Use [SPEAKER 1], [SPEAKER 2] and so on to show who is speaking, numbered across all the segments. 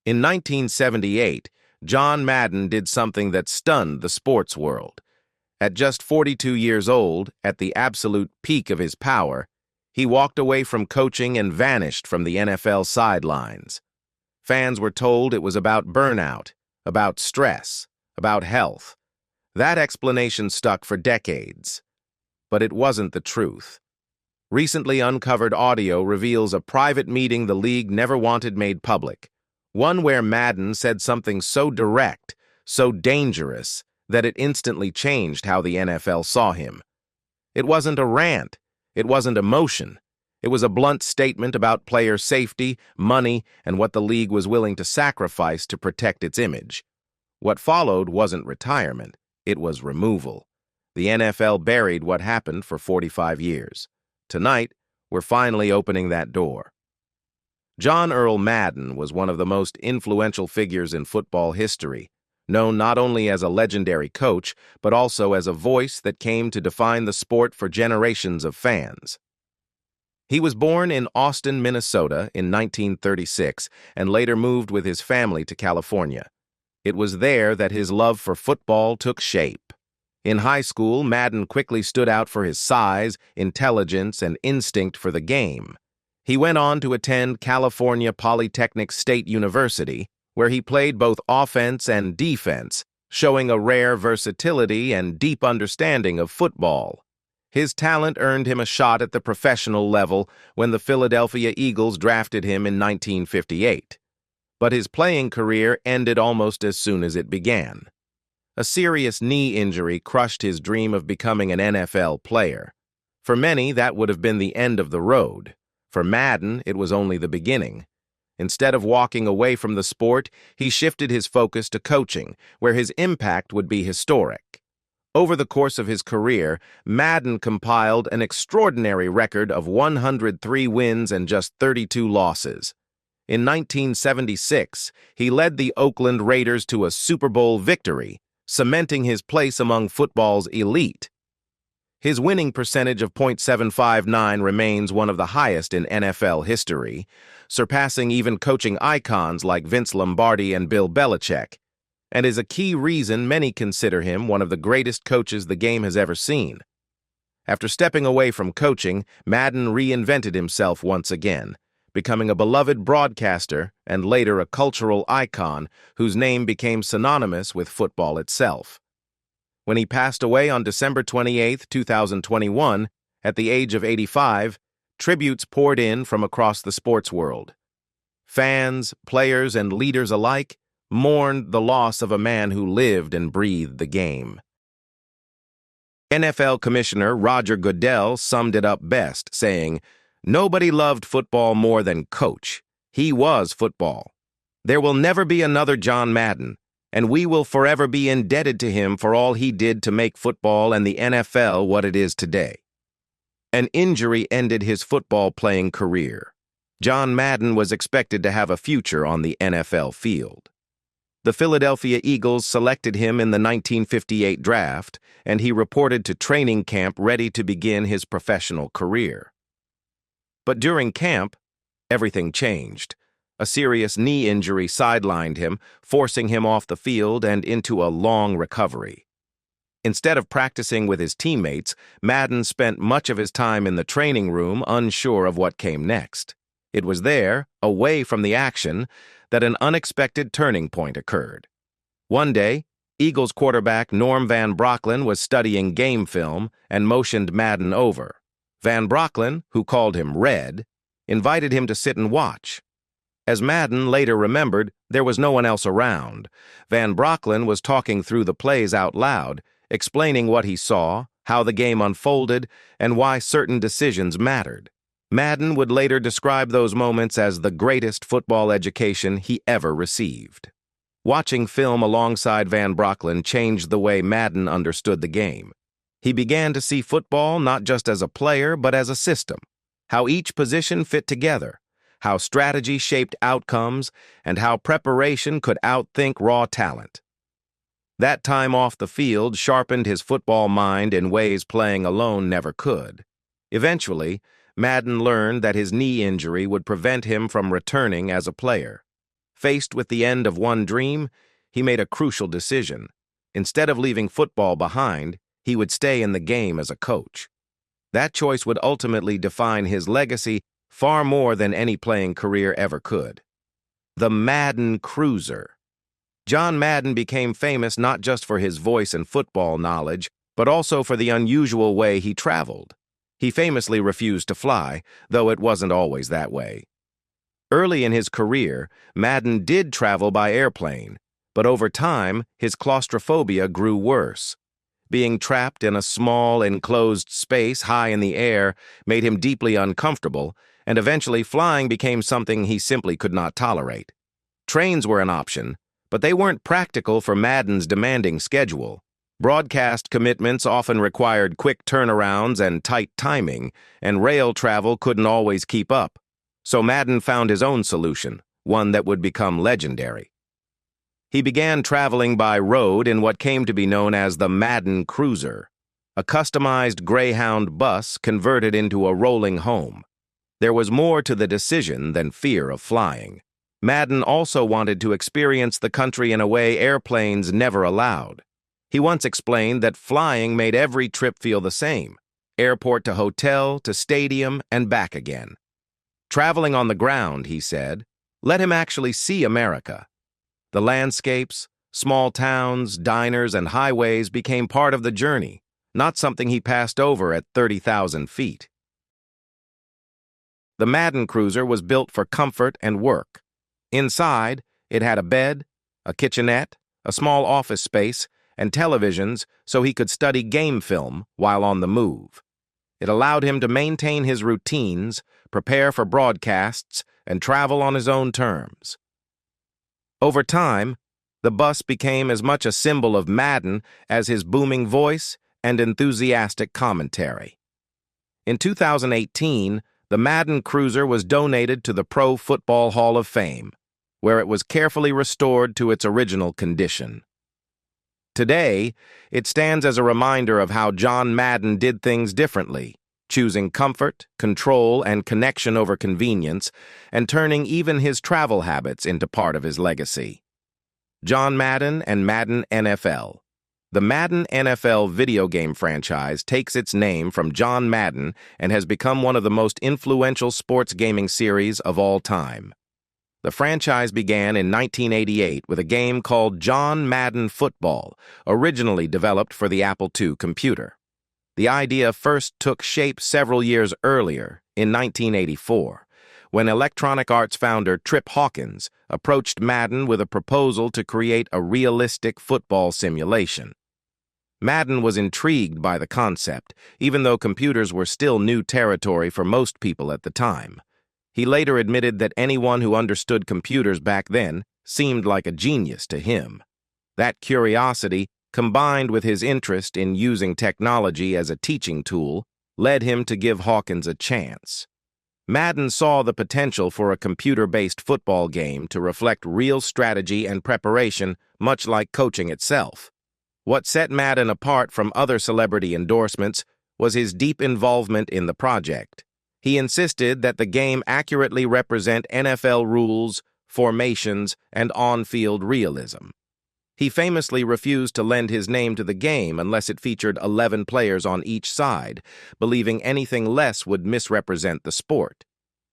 [SPEAKER 1] In 1978, John Madden did something that stunned the sports world. At just 42 years old, at the absolute peak of his power, he walked away from coaching and vanished from the NFL sidelines. Fans were told it was about burnout, about stress, about health. That explanation stuck for decades. But it wasn't the truth. Recently uncovered audio reveals a private meeting the league never wanted made public, one where Madden said something so direct, so dangerous, that it instantly changed how the NFL saw him. It wasn't a rant. It wasn't emotion. It was a blunt statement about player safety, money, and what the league was willing to sacrifice to protect its image. What followed wasn't retirement. It was removal. The NFL buried what happened for 45 years. Tonight, we're finally opening that door. John Earl Madden was one of the most influential figures in football history, known not only as a legendary coach, but also as a voice that came to define the sport for generations of fans. He was born in Austin, Minnesota in 1936 and later moved with his family to California. It was there that his love for football took shape. In high school, Madden quickly stood out for his size, intelligence, and instinct for the game. He went on to attend California Polytechnic State University, where he played both offense and defense, showing a rare versatility and deep understanding of football. His talent earned him a shot at the professional level when the Philadelphia Eagles drafted him in 1958. But his playing career ended almost as soon as it began. A serious knee injury crushed his dream of becoming an NFL player. For many, that would have been the end of the road. For Madden, it was only the beginning. Instead of walking away from the sport, he shifted his focus to coaching, where his impact would be historic. Over the course of his career, Madden compiled an extraordinary record of 103 wins and just 32 losses. In 1976, he led the Oakland Raiders to a Super Bowl victory, cementing his place among football's elite. His winning percentage of .759 remains one of the highest in NFL history, surpassing even coaching icons like Vince Lombardi and Bill Belichick, and is a key reason many consider him one of the greatest coaches the game has ever seen. After stepping away from coaching, Madden reinvented himself once again, becoming a beloved broadcaster and later a cultural icon whose name became synonymous with football itself. When he passed away on December 28, 2021, at the age of 85, tributes poured in from across the sports world. Fans, players, and leaders alike mourned the loss of a man who lived and breathed the game. NFL Commissioner Roger Goodell summed it up best, saying, "Nobody loved football more than Coach. He was football. There will never be another John Madden, and we will forever be indebted to him for all he did to make football and the NFL what it is today." An injury ended his football-playing career. John Madden was expected to have a future on the NFL field. The Philadelphia Eagles selected him in the 1958 draft, and he reported to training camp ready to begin his professional career. But during camp, everything changed. A serious knee injury sidelined him, forcing him off the field and into a long recovery. Instead of practicing with his teammates, Madden spent much of his time in the training room unsure of what came next. It was there, away from the action, that an unexpected turning point occurred. One day, Eagles quarterback Norm Van Brocklin was studying game film and motioned Madden over. Van Brocklin, who called him Red, invited him to sit and watch. As Madden later remembered, there was no one else around. Van Brocklin was talking through the plays out loud, explaining what he saw, how the game unfolded, and why certain decisions mattered. Madden would later describe those moments as the greatest football education he ever received. Watching film alongside Van Brocklin changed the way Madden understood the game. He began to see football not just as a player, but as a system, how each position fit together, how strategy shaped outcomes, and how preparation could outthink raw talent. That time off the field sharpened his football mind in ways playing alone never could. Eventually, Madden learned that his knee injury would prevent him from returning as a player. Faced with the end of one dream, he made a crucial decision. Instead of leaving football behind, he would stay in the game as a coach. That choice would ultimately define his legacy far more than any playing career ever could. The Madden Cruiser. John Madden became famous not just for his voice and football knowledge, but also for the unusual way he traveled. He famously refused to fly, though it wasn't always that way. Early in his career, Madden did travel by airplane, but over time, his claustrophobia grew worse. Being trapped in a small, enclosed space high in the air made him deeply uncomfortable, and eventually flying became something he simply could not tolerate. Trains were an option, but they weren't practical for Madden's demanding schedule. Broadcast commitments often required quick turnarounds and tight timing, and rail travel couldn't always keep up. So Madden found his own solution, one that would become legendary. He began traveling by road in what came to be known as the Madden Cruiser, a customized Greyhound bus converted into a rolling home. There was more to the decision than fear of flying. Madden also wanted to experience the country in a way airplanes never allowed. He once explained that flying made every trip feel the same, airport to hotel to stadium and back again. Traveling on the ground, he said, let him actually see America. The landscapes, small towns, diners, and highways became part of the journey, not something he passed over at 30,000 feet. The Madden Cruiser was built for comfort and work. Inside, it had a bed, a kitchenette, a small office space, and televisions so he could study game film while on the move. It allowed him to maintain his routines, prepare for broadcasts, and travel on his own terms. Over time, the bus became as much a symbol of Madden as his booming voice and enthusiastic commentary. In 2018, the Madden Cruiser was donated to the Pro Football Hall of Fame, where it was carefully restored to its original condition. Today, it stands as a reminder of how John Madden did things differently, choosing comfort, control, and connection over convenience, and turning even his travel habits into part of his legacy. John Madden and Madden NFL. The Madden NFL video game franchise takes its name from John Madden and has become one of the most influential sports gaming series of all time. The franchise began in 1988 with a game called John Madden Football, originally developed for the Apple II computer. The idea first took shape several years earlier, in 1984, when Electronic Arts founder Trip Hawkins approached Madden with a proposal to create a realistic football simulation. Madden was intrigued by the concept, even though computers were still new territory for most people at the time. He later admitted that anyone who understood computers back then seemed like a genius to him. That curiosity, combined with his interest in using technology as a teaching tool, led him to give Hawkins a chance. Madden saw the potential for a computer-based football game to reflect real strategy and preparation, much like coaching itself. What set Madden apart from other celebrity endorsements was his deep involvement in the project. He insisted that the game accurately represent NFL rules, formations, and on-field realism. He famously refused to lend his name to the game unless it featured 11 players on each side, believing anything less would misrepresent the sport.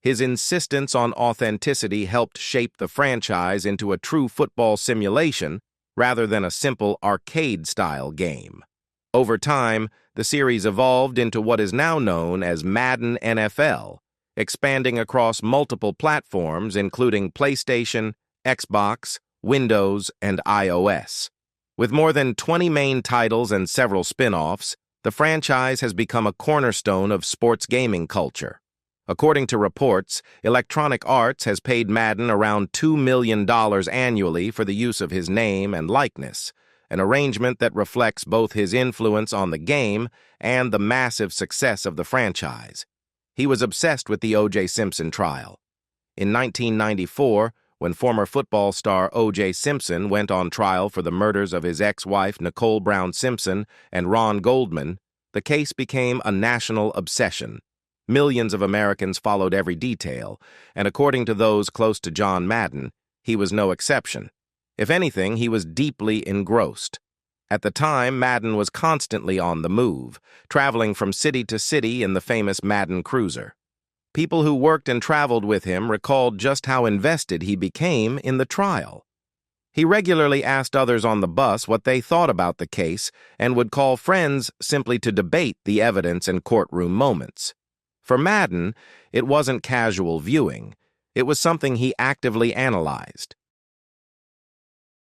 [SPEAKER 1] His insistence on authenticity helped shape the franchise into a true football simulation rather than a simple arcade-style game. Over time, the series evolved into what is now known as Madden NFL, expanding across multiple platforms including PlayStation, Xbox, Windows, and iOS. With more than 20 main titles and several spin-offs, the franchise has become a cornerstone of sports gaming culture. According to reports, Electronic Arts has paid Madden around $2 million annually for the use of his name and likeness, an arrangement that reflects both his influence on the game and the massive success of the franchise. He was obsessed with the O.J. Simpson trial. In 1994, when former football star O.J. Simpson went on trial for the murders of his ex-wife Nicole Brown Simpson and Ron Goldman, the case became a national obsession. Millions of Americans followed every detail, and according to those close to John Madden, he was no exception. If anything, he was deeply engrossed. At the time, Madden was constantly on the move, traveling from city to city in the famous Madden cruiser. People who worked and traveled with him recalled just how invested he became in the trial. He regularly asked others on the bus what they thought about the case and would call friends simply to debate the evidence and courtroom moments. For Madden, it wasn't casual viewing. It was something he actively analyzed.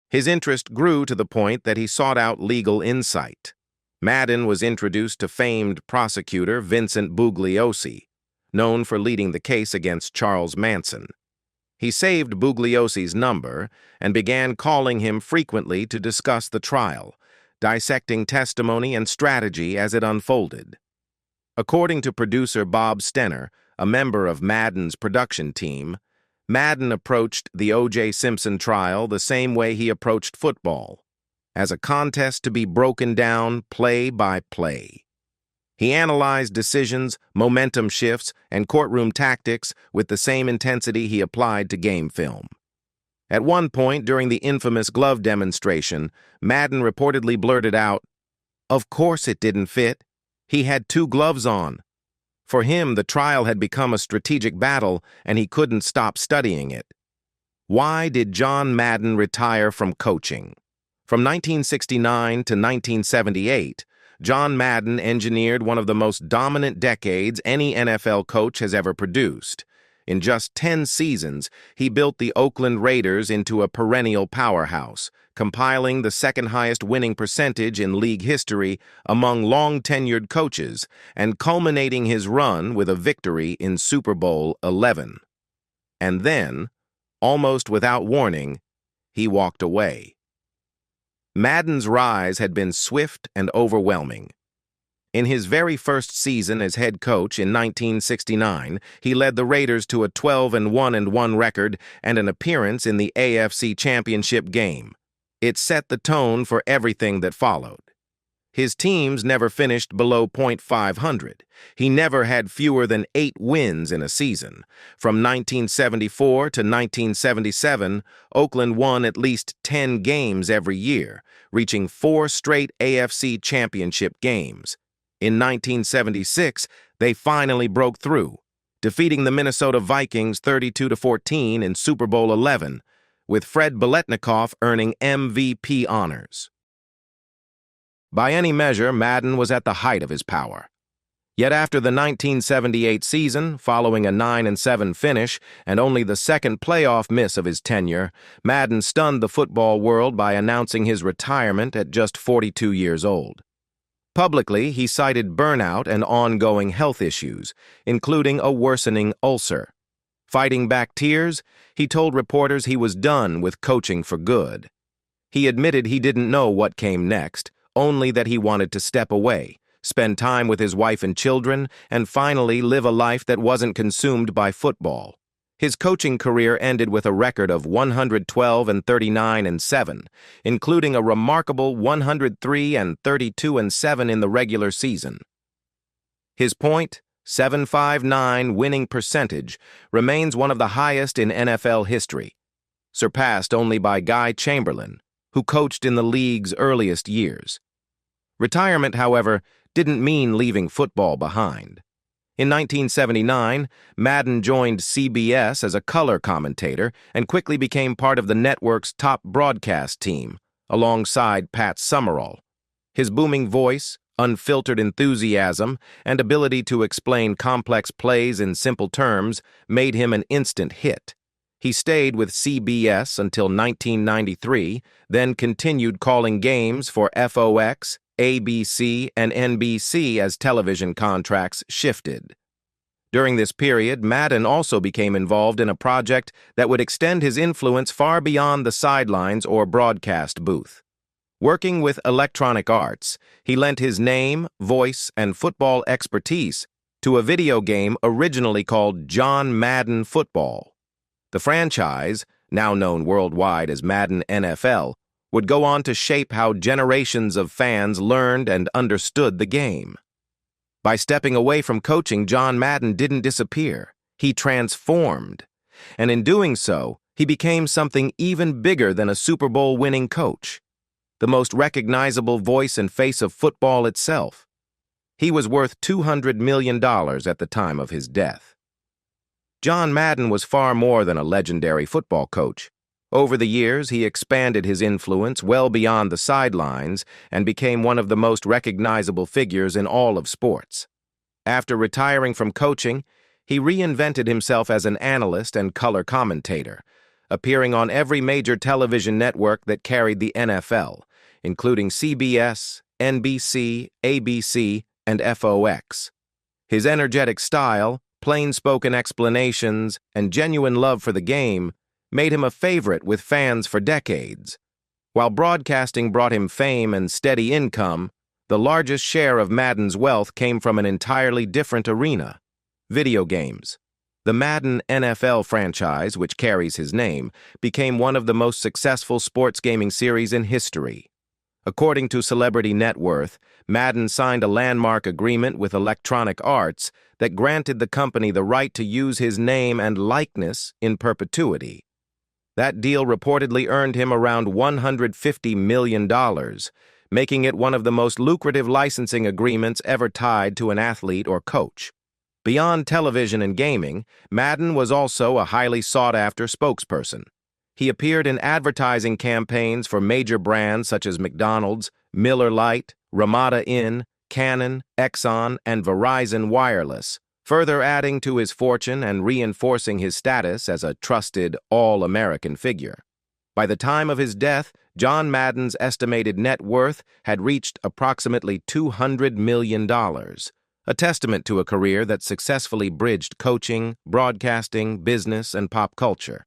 [SPEAKER 1] His interest grew to the point that he sought out legal insight. Madden was introduced to famed prosecutor Vincent Bugliosi, known for leading the case against Charles Manson. He saved Bugliosi's number and began calling him frequently to discuss the trial, dissecting testimony and strategy as it unfolded. According to producer Bob Stenner, a member of Madden's production team, Madden approached the O.J. Simpson trial the same way he approached football, as a contest to be broken down play by play. He analyzed decisions, momentum shifts, and courtroom tactics with the same intensity he applied to game film. At one point during the infamous glove demonstration, Madden reportedly blurted out, "Of course it didn't fit. He had 2 gloves on." For him, the trial had become a strategic battle, and he couldn't stop studying it. Why did John Madden retire from coaching? From 1969 to 1978, John Madden engineered one of the most dominant decades any NFL coach has ever produced. In just 10 seasons, he built the Oakland Raiders into a perennial powerhouse, compiling the second-highest winning percentage in league history among long-tenured coaches and culminating his run with a victory in Super Bowl XI. And then, almost without warning, he walked away. Madden's rise had been swift and overwhelming. In his very first season as head coach in 1969, he led the Raiders to a 12-1-1 record and an appearance in the AFC Championship game. It set the tone for everything that followed. His teams never finished below .500. He never had fewer than 8 wins in a season. From 1974 to 1977, Oakland won at least 10 games every year, reaching 4 straight AFC Championship games. In 1976, they finally broke through, defeating the Minnesota Vikings 32-14 in Super Bowl XI, with Fred Biletnikoff earning MVP honors. By any measure, Madden was at the height of his power. Yet after the 1978 season, following a 9-7 finish and only the second playoff miss of his tenure, Madden stunned the football world by announcing his retirement at just 42 years old. Publicly, he cited burnout and ongoing health issues, including a worsening ulcer. Fighting back tears, he told reporters he was done with coaching for good. He admitted he didn't know what came next, only that he wanted to step away, spend time with his wife and children, and finally live a life that wasn't consumed by football. His coaching career ended with a record of 112-39-7, including a remarkable 103-32-7 in the regular season. His .759 winning percentage remains one of the highest in NFL history, surpassed only by Guy Chamberlain, who coached in the league's earliest years. Retirement, however, didn't mean leaving football behind. In 1979, Madden joined CBS as a color commentator and quickly became part of the network's top broadcast team, alongside Pat Summerall. His booming voice, unfiltered enthusiasm, and ability to explain complex plays in simple terms made him an instant hit. He stayed with CBS until 1993, then continued calling games for FOX, ABC, and NBC as television contracts shifted. During this period, Madden also became involved in a project that would extend his influence far beyond the sidelines or broadcast booth. Working with Electronic Arts, he lent his name, voice, and football expertise to a video game originally called John Madden Football. The franchise, now known worldwide as Madden NFL, would go on to shape how generations of fans learned and understood the game. By stepping away from coaching, John Madden didn't disappear. He transformed. And in doing so, He became something even bigger than a Super Bowl winning coach, the most recognizable voice and face of football itself. He was worth $200 million at the time of his death. John Madden was far more than a legendary football coach. Over the years, he expanded his influence well beyond the sidelines and became one of the most recognizable figures in all of sports. After retiring from coaching, he reinvented himself as an analyst and color commentator, appearing on every major television network that carried the NFL, including CBS, NBC, ABC, and FOX. His energetic style, plain-spoken explanations, and genuine love for the game made him a favorite with fans for decades. While broadcasting brought him fame and steady income, the largest share of Madden's wealth came from an entirely different arena: video games. The Madden NFL franchise, which carries his name, became one of the most successful sports gaming series in history. According to Celebrity Net Worth, Madden signed a landmark agreement with Electronic Arts that granted the company the right to use his name and likeness in perpetuity. That deal reportedly earned him around $150 million, making it one of the most lucrative licensing agreements ever tied to an athlete or coach. Beyond television and gaming, Madden was also a highly sought-after spokesperson. He appeared in advertising campaigns for major brands such as McDonald's, Miller Lite, Ramada Inn, Canon, Exxon, and Verizon Wireless, further adding to his fortune and reinforcing his status as a trusted, all-American figure. By the time of his death, John Madden's estimated net worth had reached approximately $200 million, a testament to a career that successfully bridged coaching, broadcasting, business, and pop culture.